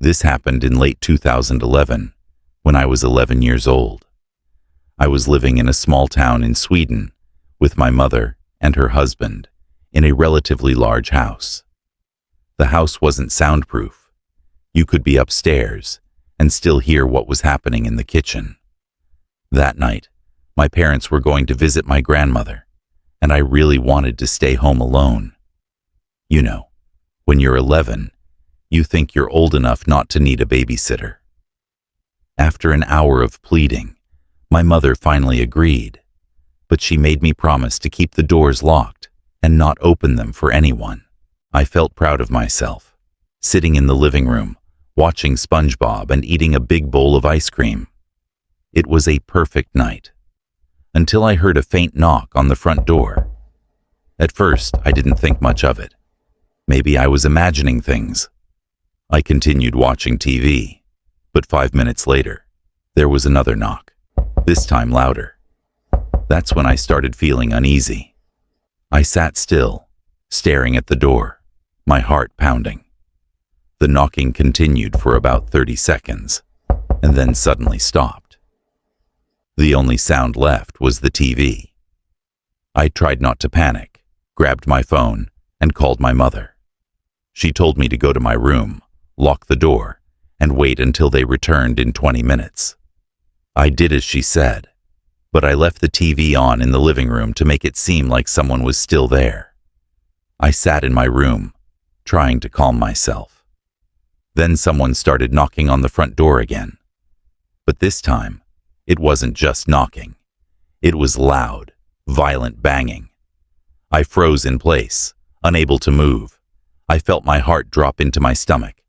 This happened in late 2011, when I was 11 years old. I was living in a small town in Sweden with my mother and her husband in a relatively large house. The house wasn't soundproof. You could be upstairs and still hear what was happening in the kitchen. That night, my parents were going to visit my grandmother, and I really wanted to stay home alone. You know, when you're 11, you think you're old enough not to need a babysitter. After an hour of pleading, my mother finally agreed, but she made me promise to keep the doors locked and not open them for anyone. I felt proud of myself, sitting in the living room, watching SpongeBob and eating a big bowl of ice cream. It was a perfect night, until I heard a faint knock on the front door. At first, I didn't think much of it. Maybe I was imagining things. I continued watching TV, but 5 minutes later, there was another knock, this time louder. That's when I started feeling uneasy. I sat still, staring at the door, my heart pounding. The knocking continued for about 30 seconds, and then suddenly stopped. The only sound left was the TV. I tried not to panic, grabbed my phone, and called my mother. She told me to go to my room, lock the door, and wait until they returned in 20 minutes. I did as she said, but I left the TV on in the living room to make it seem like someone was still there. I sat in my room, trying to calm myself. Then someone started knocking on the front door again. But this time, it wasn't just knocking. It was loud, violent banging. I froze in place, unable to move. I felt my heart drop into my stomach.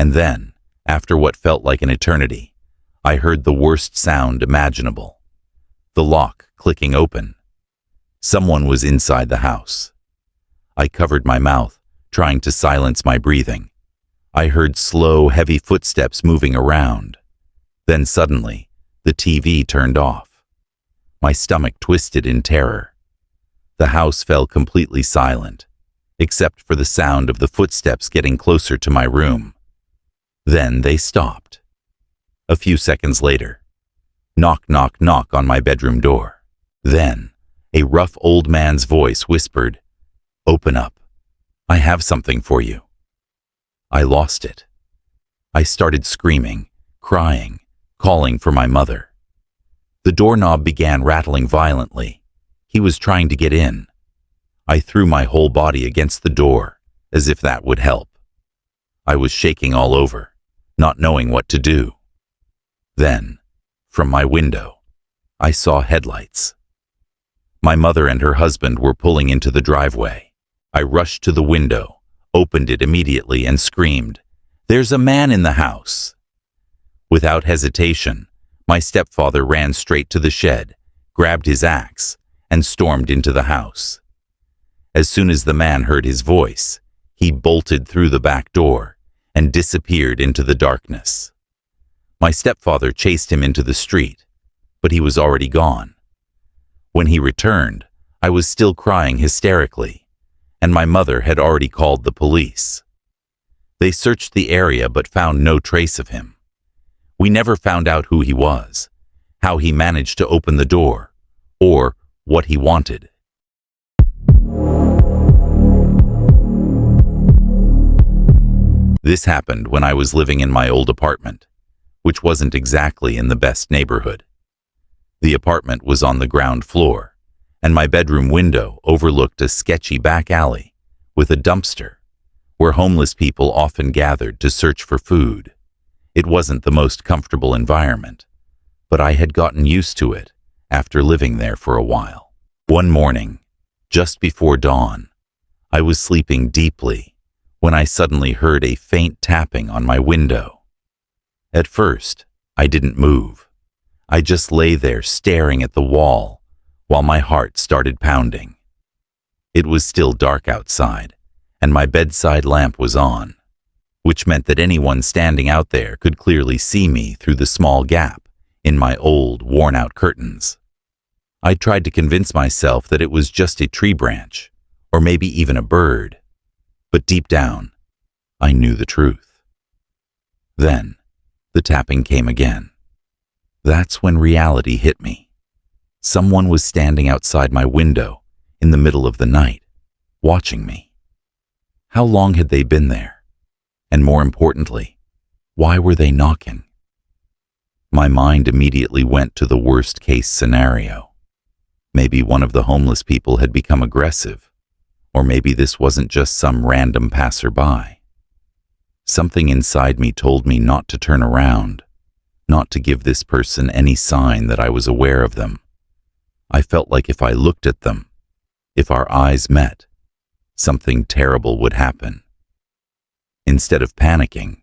And then, after what felt like an eternity, I heard the worst sound imaginable. The lock clicking open. Someone was inside the house. I covered my mouth, trying to silence my breathing. I heard slow, heavy footsteps moving around. Then suddenly, the TV turned off. My stomach twisted in terror. The house fell completely silent, except for the sound of the footsteps getting closer to my room. Then they stopped. A few seconds later, knock, knock, knock on my bedroom door. Then, a rough old man's voice whispered, "Open up. I have something for you." I lost it. I started screaming, crying, calling for my mother. The doorknob began rattling violently. He was trying to get in. I threw my whole body against the door, as if that would help. I was shaking all over, not knowing what to do. Then, from my window, I saw headlights. My mother and her husband were pulling into the driveway. I rushed to the window, opened it immediately, and screamed, "There's a man in the house!" Without hesitation, my stepfather ran straight to the shed, grabbed his axe, and stormed into the house. As soon as the man heard his voice, he bolted through the back door and disappeared into the darkness. My stepfather chased him into the street, but he was already gone. When he returned, I was still crying hysterically, and my mother had already called the police. They searched the area but found no trace of him. We never found out who he was, how he managed to open the door, or what he wanted. This happened when I was living in my old apartment, which wasn't exactly in the best neighborhood. The apartment was on the ground floor, and my bedroom window overlooked a sketchy back alley with a dumpster, where homeless people often gathered to search for food. It wasn't the most comfortable environment, but I had gotten used to it after living there for a while. One morning, just before dawn, I was sleeping deeply when I suddenly heard a faint tapping on my window. At first, I didn't move. I just lay there staring at the wall while my heart started pounding. It was still dark outside, and my bedside lamp was on, which meant that anyone standing out there could clearly see me through the small gap in my old, worn-out curtains. I tried to convince myself that it was just a tree branch, or maybe even a bird, but deep down, I knew the truth. Then, the tapping came again. That's when reality hit me. Someone was standing outside my window in the middle of the night, watching me. How long had they been there? And more importantly, why were they knocking? My mind immediately went to the worst-case scenario. Maybe one of the homeless people had become aggressive, or maybe this wasn't just some random passerby. Something inside me told me not to turn around, not to give this person any sign that I was aware of them. I felt like if I looked at them, if our eyes met, something terrible would happen. Instead of panicking,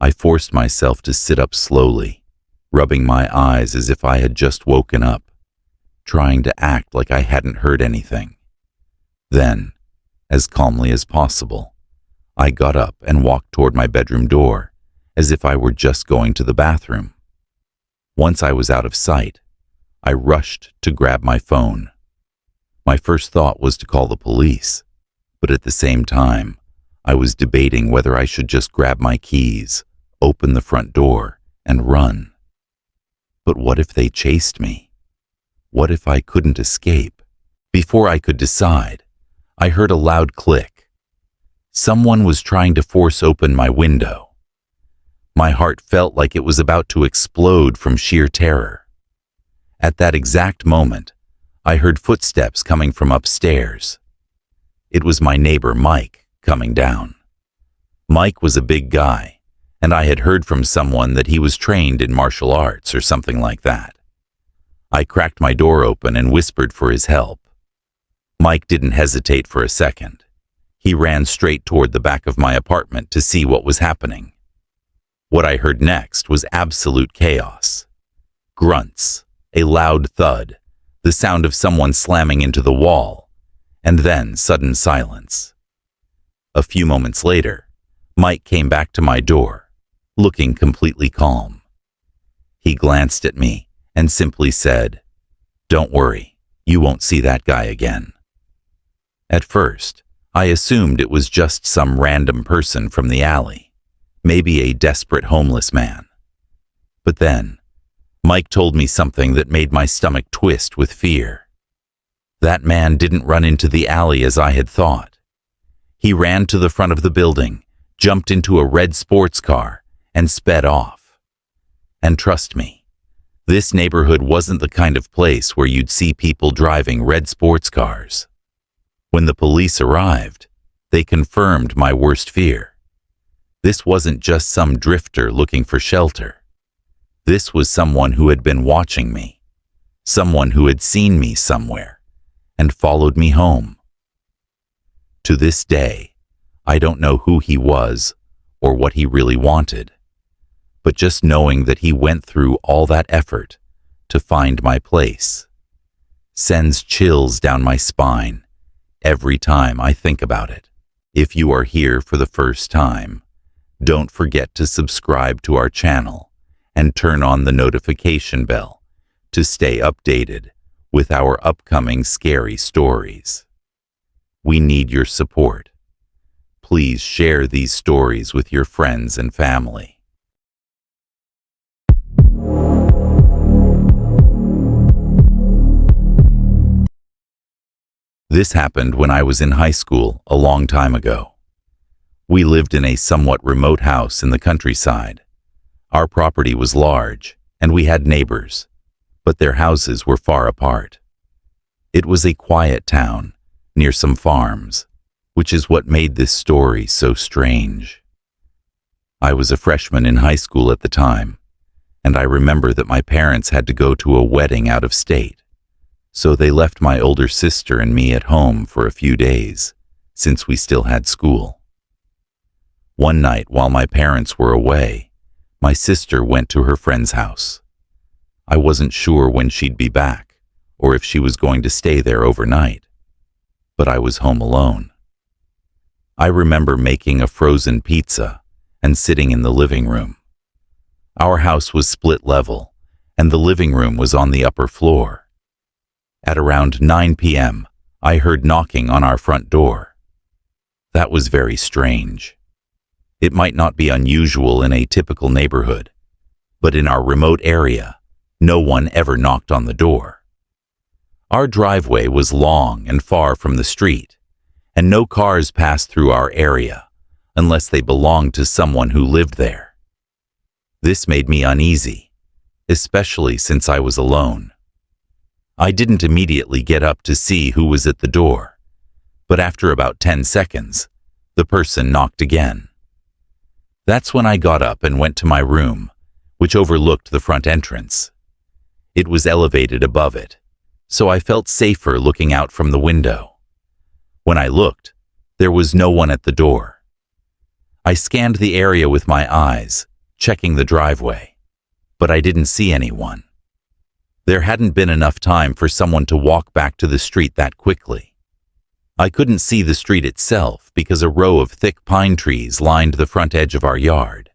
I forced myself to sit up slowly, rubbing my eyes as if I had just woken up, trying to act like I hadn't heard anything. Then, as calmly as possible, I got up and walked toward my bedroom door, as if I were just going to the bathroom. Once I was out of sight, I rushed to grab my phone. My first thought was to call the police, but at the same time, I was debating whether I should just grab my keys, open the front door, and run. But what if they chased me? What if I couldn't escape? Before I could decide, I heard a loud click. Someone was trying to force open my window. My heart felt like it was about to explode from sheer terror. At that exact moment, I heard footsteps coming from upstairs. It was my neighbor, Mike, coming down. Mike was a big guy, and I had heard from someone that he was trained in martial arts or something like that. I cracked my door open and whispered for his help. Mike didn't hesitate for a second. He ran straight toward the back of my apartment to see what was happening. What I heard next was absolute chaos. Grunts, a loud thud, the sound of someone slamming into the wall, and then sudden silence. A few moments later, Mike came back to my door, looking completely calm. He glanced at me and simply said, "Don't worry, you won't see that guy again." At first, I assumed it was just some random person from the alley, maybe a desperate homeless man. But then, Mike told me something that made my stomach twist with fear. That man didn't run into the alley as I had thought. He ran to the front of the building, jumped into a red sports car, and sped off. And trust me, this neighborhood wasn't the kind of place where you'd see people driving red sports cars. When the police arrived, they confirmed my worst fear. This wasn't just some drifter looking for shelter. This was someone who had been watching me, someone who had seen me somewhere and followed me home. To this day, I don't know who he was or what he really wanted, but just knowing that he went through all that effort to find my place sends chills down my spine every time I think about it. If you are here for the first time, don't forget to subscribe to our channel and turn on the notification bell to stay updated with our upcoming scary stories. We need your support. Please share these stories with your friends and family. This happened when I was in high school a long time ago. We lived in a somewhat remote house in the countryside. Our property was large, and we had neighbors, but their houses were far apart. It was a quiet town near some farms, which is what made this story so strange. I was a freshman in high school at the time, and I remember that my parents had to go to a wedding out of state, so they left my older sister and me at home for a few days, since we still had school. One night while my parents were away, my sister went to her friend's house. I wasn't sure when she'd be back, or if she was going to stay there overnight, but I was home alone. I remember making a frozen pizza and sitting in the living room. Our house was split level, and the living room was on the upper floor. At around 9 p.m., I heard knocking on our front door. That was very strange. It might not be unusual in a typical neighborhood, but in our remote area, no one ever knocked on the door. Our driveway was long and far from the street, and no cars passed through our area unless they belonged to someone who lived there. This made me uneasy, especially since I was alone. I didn't immediately get up to see who was at the door, but after about 10 seconds, the person knocked again. That's when I got up and went to my room, which overlooked the front entrance. It was elevated above it, so I felt safer looking out from the window. When I looked, there was no one at the door. I scanned the area with my eyes, checking the driveway, but I didn't see anyone. There hadn't been enough time for someone to walk back to the street that quickly. I couldn't see the street itself because a row of thick pine trees lined the front edge of our yard.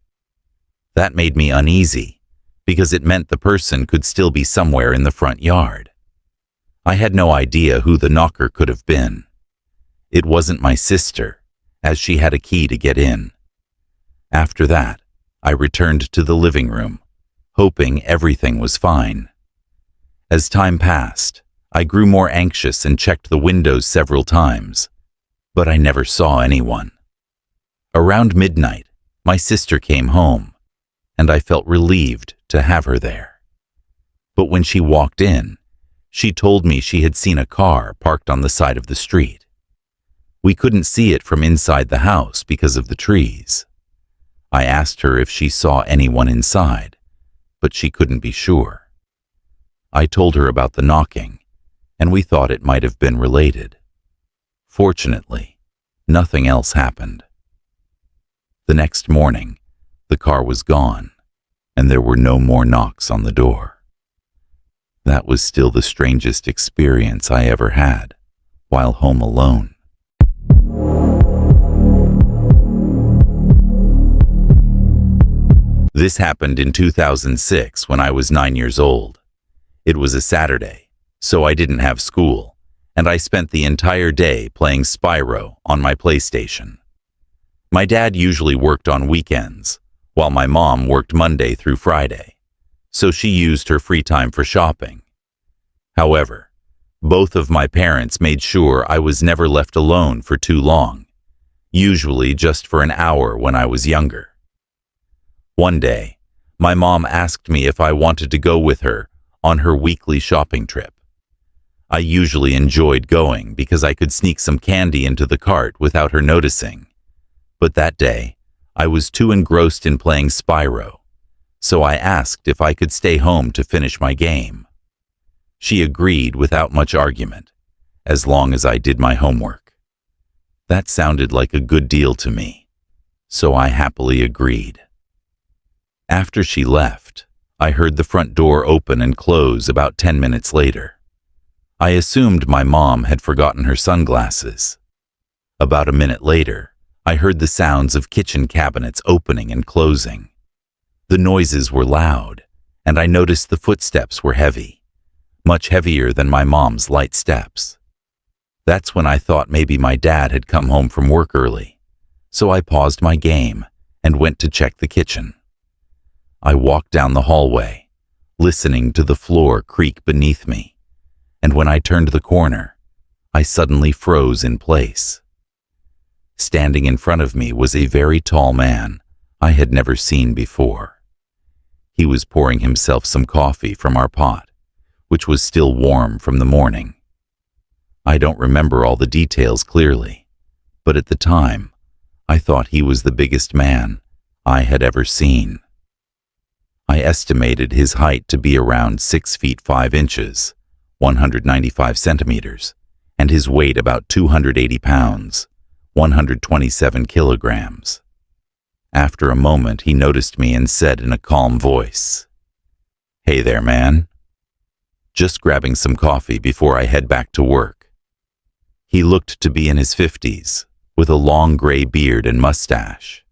That made me uneasy because it meant the person could still be somewhere in the front yard. I had no idea who the knocker could have been. It wasn't my sister, as she had a key to get in. After that, I returned to the living room, hoping everything was fine. As time passed, I grew more anxious and checked the windows several times, but I never saw anyone. Around midnight, my sister came home, and I felt relieved to have her there. But when she walked in, she told me she had seen a car parked on the side of the street. We couldn't see it from inside the house because of the trees. I asked her if she saw anyone inside, but she couldn't be sure. I told her about the knocking, and we thought it might have been related. Fortunately, nothing else happened. The next morning, the car was gone, and there were no more knocks on the door. That was still the strangest experience I ever had while home alone. This happened in 2006 when I was 9 years old. It was a Saturday, so I didn't have school, and I spent the entire day playing Spyro on my PlayStation. My dad usually worked on weekends, while my mom worked Monday through Friday, so she used her free time for shopping. However, both of my parents made sure I was never left alone for too long, usually just for an hour when I was younger. One day, my mom asked me if I wanted to go with her on her weekly shopping trip. I usually enjoyed going because I could sneak some candy into the cart without her noticing, but that day, I was too engrossed in playing Spyro, so I asked if I could stay home to finish my game. She agreed without much argument, as long as I did my homework. That sounded like a good deal to me, so I happily agreed. After she left, I heard the front door open and close about 10 minutes later. I assumed my mom had forgotten her sunglasses. About a minute later, I heard the sounds of kitchen cabinets opening and closing. The noises were loud, and I noticed the footsteps were heavy, much heavier than my mom's light steps. That's when I thought maybe my dad had come home from work early, so I paused my game and went to check the kitchen. I walked down the hallway, listening to the floor creak beneath me, and when I turned the corner, I suddenly froze in place. Standing in front of me was a very tall man I had never seen before. He was pouring himself some coffee from our pot, which was still warm from the morning. I don't remember all the details clearly, but at the time, I thought he was the biggest man I had ever seen. I estimated his height to be around 6 feet 5 inches, 195 centimeters, and his weight about 280 pounds, 127 kilograms. After a moment, he noticed me and said in a calm voice, "Hey there, man. Just grabbing some coffee before I head back to work." He looked to be in his 50s, with a long gray beard and mustache.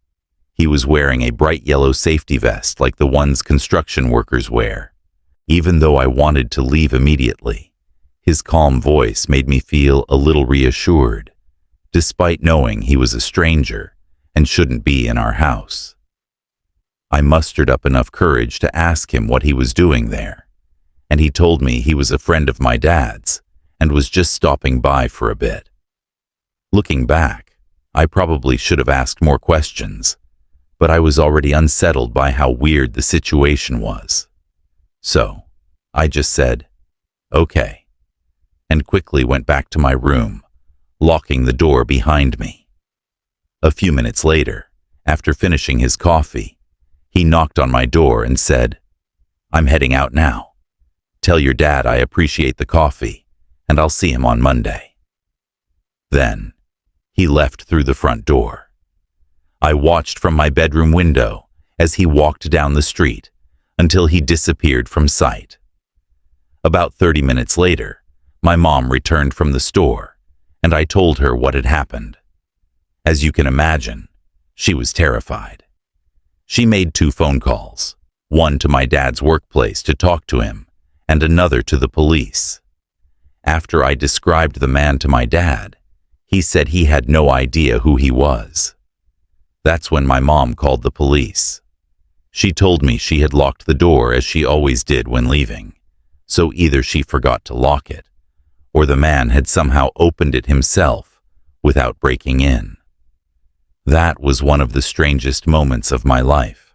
He was wearing a bright yellow safety vest like the ones construction workers wear. Even though I wanted to leave immediately, his calm voice made me feel a little reassured, despite knowing he was a stranger and shouldn't be in our house. I mustered up enough courage to ask him what he was doing there, and he told me he was a friend of my dad's and was just stopping by for a bit. Looking back, I probably should have asked more questions, but I was already unsettled by how weird the situation was. So, I just said, "Okay," and quickly went back to my room, locking the door behind me. A few minutes later, after finishing his coffee, he knocked on my door and said, "I'm heading out now. Tell your dad I appreciate the coffee, and I'll see him on Monday." Then, he left through the front door. I watched from my bedroom window as he walked down the street until he disappeared from sight. About 30 minutes later, my mom returned from the store, and I told her what had happened. As you can imagine, she was terrified. She made 2 phone calls, one to my dad's workplace to talk to him, and another to the police. After I described the man to my dad, he said he had no idea who he was. That's when my mom called the police. She told me she had locked the door as she always did when leaving, so either she forgot to lock it, or the man had somehow opened it himself without breaking in. That was one of the strangest moments of my life.